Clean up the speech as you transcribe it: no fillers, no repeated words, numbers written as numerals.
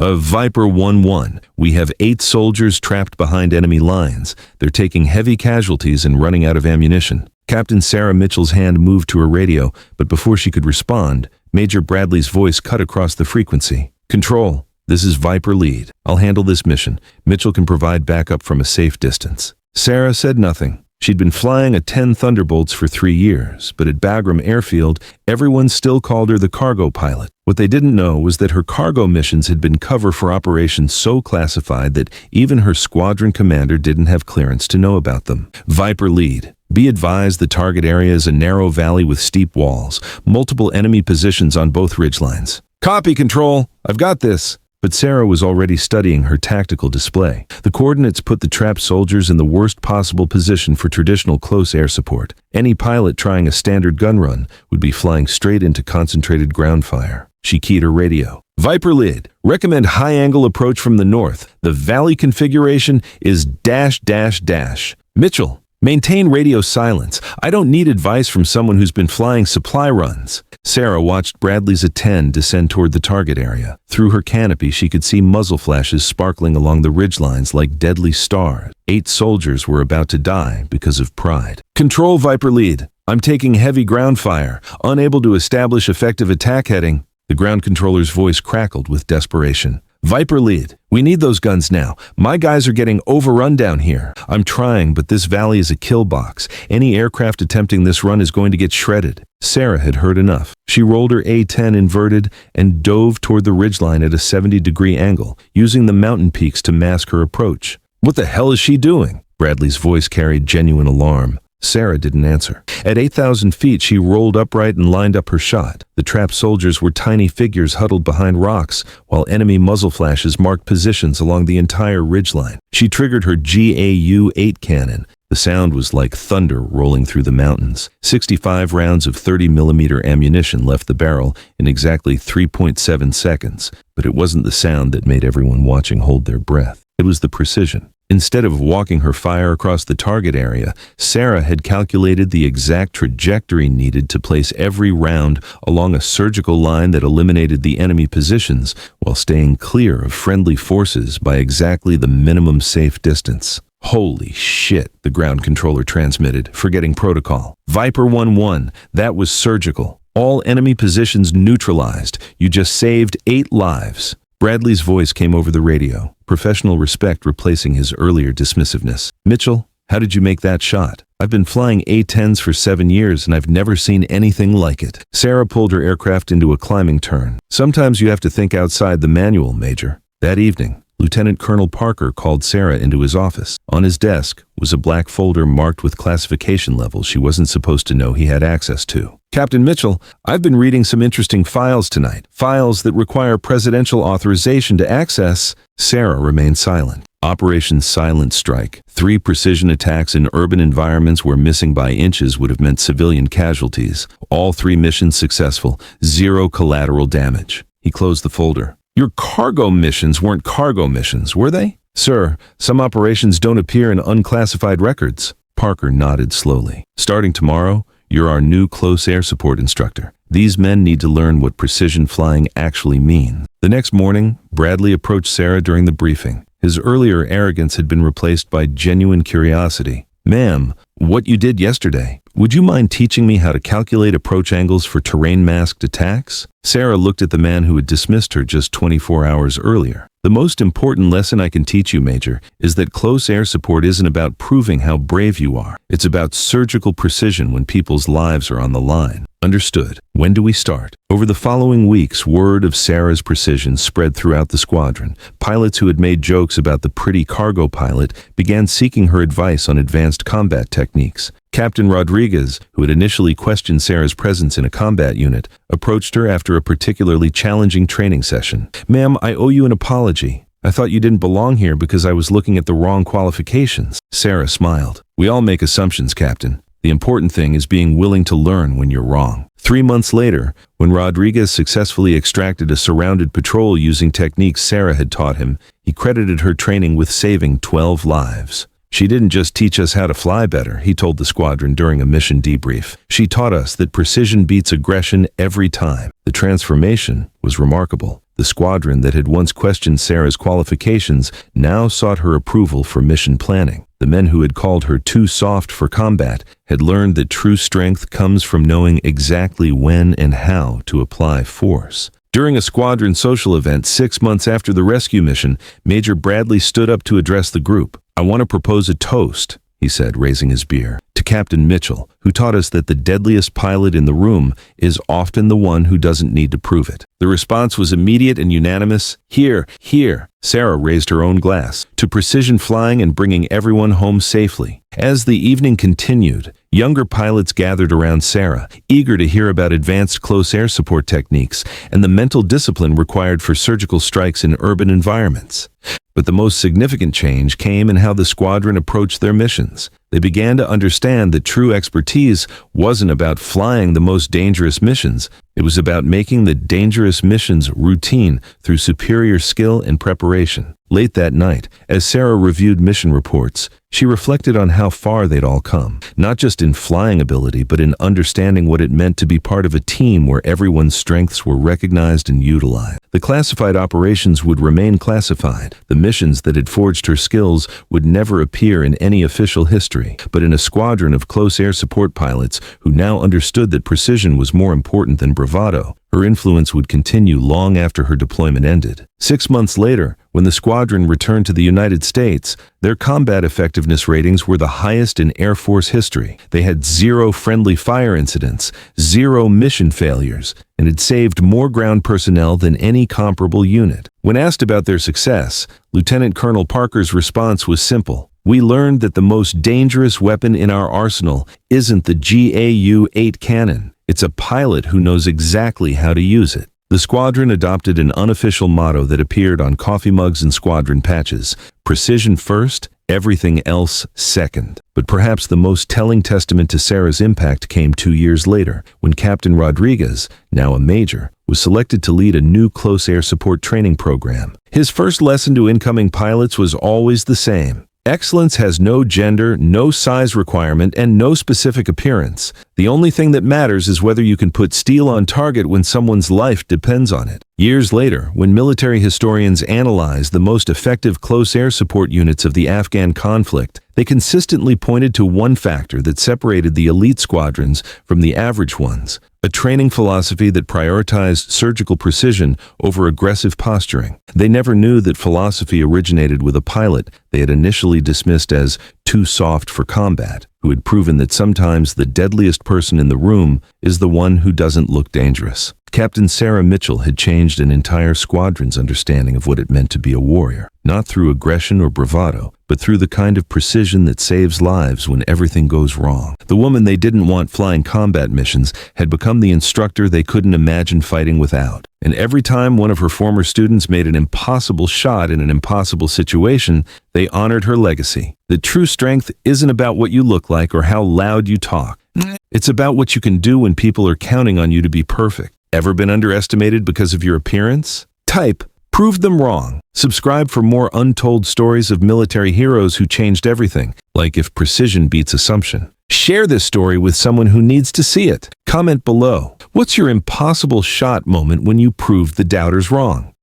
Viper 1-1. We have 8 soldiers trapped behind enemy lines. They're taking heavy casualties and running out of ammunition. Captain Sarah Mitchell's hand moved to her radio, but before she could respond, Major Bradley's voice cut across the frequency. Control, this is Viper Lead. I'll handle this mission. Mitchell can provide backup from a safe distance. Sarah said nothing. She'd been flying a 10 Thunderbolts for 3 years, but at Bagram Airfield, everyone still called her the cargo pilot. What they didn't know was that her cargo missions had been cover for operations so classified that even her squadron commander didn't have clearance to know about them. Viper Lead. Be advised the target area is a narrow valley with steep walls, multiple enemy positions on both ridgelines. Copy, Control. I've got this. But Sarah was already studying her tactical display. The coordinates put the trapped soldiers in the worst possible position for traditional close air support. Any pilot trying a standard gun run would be flying straight into concentrated ground fire. She keyed her radio. Viper Lead, recommend high-angle approach from the north. The valley configuration is --. Mitchell, maintain radio silence. I don't need advice from someone who's been flying supply runs. Sarah watched Bradley's A-10 descend toward the target area. Through her canopy, she could see muzzle flashes sparkling along the ridgelines like deadly stars. 8 soldiers were about to die because of pride. Control, Viper Lead. I'm taking heavy ground fire, unable to establish effective attack heading. The ground controller's voice crackled with desperation. Viper Lead, we need those guns now. My guys are getting overrun down here. I'm trying, but this valley is a kill box. Any aircraft attempting this run is going to get shredded. Sarah had heard enough. She rolled her A-10 inverted and dove toward the ridgeline at a 70-degree angle, using the mountain peaks to mask her approach. What the hell is she doing? Bradley's voice carried genuine alarm. Sarah didn't answer. At 8,000 feet, she rolled upright and lined up her shot. The trapped soldiers were tiny figures huddled behind rocks, while enemy muzzle flashes marked positions along the entire ridgeline. She triggered her GAU-8 cannon. The sound was like thunder rolling through the mountains. 65 rounds of 30mm ammunition left the barrel in exactly 3.7 seconds, but it wasn't the sound that made everyone watching hold their breath. It was the precision. Instead of walking her fire across the target area, Sarah had calculated the exact trajectory needed to place every round along a surgical line that eliminated the enemy positions while staying clear of friendly forces by exactly the minimum safe distance. Holy shit, the ground controller transmitted, forgetting protocol. Viper 1-1, that was surgical. All enemy positions neutralized. You just saved 8 lives. Bradley's voice came over the radio, professional respect replacing his earlier dismissiveness. Mitchell, how did you make that shot? I've been flying A-10s for 7 years and I've never seen anything like it. Sarah pulled her aircraft into a climbing turn. Sometimes you have to think outside the manual, Major. That evening, Lieutenant Colonel Parker called Sarah into his office. On his desk was a black folder marked with classification levels she wasn't supposed to know he had access to. Captain Mitchell, I've been reading some interesting files tonight. Files that require presidential authorization to access. Sarah remained silent. Operation Silent Strike. 3 precision attacks in urban environments where missing by inches would have meant civilian casualties. All 3 missions successful. 0 collateral damage. He closed the folder. Your cargo missions weren't cargo missions, were they? Sir, some operations don't appear in unclassified records. Parker nodded slowly. Starting tomorrow, you're our new close air support instructor. These men need to learn what precision flying actually means. The next morning, Bradley approached Sarah during the briefing. His earlier arrogance had been replaced by genuine curiosity. Ma'am, what you did yesterday, would you mind teaching me how to calculate approach angles for terrain-masked attacks? Sarah looked at the man who had dismissed her just 24 hours earlier. The most important lesson I can teach you, Major, is that close air support isn't about proving how brave you are. It's about surgical precision when people's lives are on the line. Understood. When do we start? Over the following weeks, word of Sarah's precision spread throughout the squadron. Pilots who had made jokes about the pretty cargo pilot began seeking her advice on advanced combat techniques. Captain Rodriguez, who had initially questioned Sarah's presence in a combat unit, approached her after a particularly challenging training session. Ma'am, I owe you an apology. I thought you didn't belong here because I was looking at the wrong qualifications. Sarah smiled. We all make assumptions, Captain. The important thing is being willing to learn when you're wrong. 3 months later, when Rodriguez successfully extracted a surrounded patrol using techniques Sarah had taught him, he credited her training with saving 12 lives. She didn't just teach us how to fly better, he told the squadron during a mission debrief. She taught us that precision beats aggression every time. The transformation was remarkable. The The squadron that had once questioned Sarah's qualifications now sought her approval for mission planning. The men who had called her too soft for combat had learned that true strength comes from knowing exactly when and how to apply force. During a squadron social event 6 months after the rescue mission, Major Bradley stood up to address the group. "I want to propose a toast," he said, raising his beer, "to Captain Mitchell, who taught us that the deadliest pilot in the room is often the one who doesn't need to prove it." The response was immediate and unanimous. "Here, here." Sarah raised her own glass to precision flying and bringing everyone home safely. As the evening continued, younger pilots gathered around Sarah, eager to hear about advanced close air support techniques and the mental discipline required for surgical strikes in urban environments. But the most significant change came in how the squadron approached their missions. They began to understand that true expertise wasn't about flying the most dangerous missions. It was about making the dangerous missions routine through superior skill and preparation. Late that night, as Sarah reviewed mission reports, she reflected on how far they'd all come, not just in flying ability, but in understanding what it meant to be part of a team where everyone's strengths were recognized and utilized. The classified operations would remain classified. The missions that had forged her skills would never appear in any official history, but in a squadron of close air support pilots who now understood that precision was more important than bravado, her influence would continue long after her deployment ended. 6 months later, when the squadron returned to the United States, their combat effectiveness ratings were the highest in Air Force history. They had 0 friendly fire incidents, 0 mission failures, and had saved more ground personnel than any comparable unit. When asked about their success, Lieutenant Colonel Parker's response was simple. "We learned that the most dangerous weapon in our arsenal isn't the GAU-8 cannon. It's a pilot who knows exactly how to use it." The squadron adopted an unofficial motto that appeared on coffee mugs and squadron patches: "Precision first, everything else second." But perhaps the most telling testament to Sarah's impact came 2 years later, when Captain Rodriguez, now a major, was selected to lead a new close air support training program. His first lesson to incoming pilots was always the same. Excellence has no gender, no size requirement, and no specific appearance. The only thing that matters is whether you can put steel on target when someone's life depends on it. Years later, when military historians analyzed the most effective close air support units of the Afghan conflict, they consistently pointed to one factor that separated the elite squadrons from the average ones: a training philosophy that prioritized surgical precision over aggressive posturing. They never knew that philosophy originated with a pilot they had initially dismissed as too soft for combat, who had proven that sometimes the deadliest person in the room is the one who doesn't look dangerous. Captain Sarah Mitchell had changed an entire squadron's understanding of what it meant to be a warrior, not through aggression or bravado, but through the kind of precision that saves lives when everything goes wrong. The woman they didn't want flying combat missions had become the instructor they couldn't imagine fighting without. And every time one of her former students made an impossible shot in an impossible situation, they honored her legacy. That true strength isn't about what you look like or how loud you talk. It's about what you can do when people are counting on you to be perfect. Ever been underestimated because of your appearance? Type "Prove them wrong." Subscribe for more untold stories of military heroes who changed everything, like if precision beats assumption. Share this story with someone who needs to see it. Comment below. What's your impossible shot moment when you proved the doubters wrong?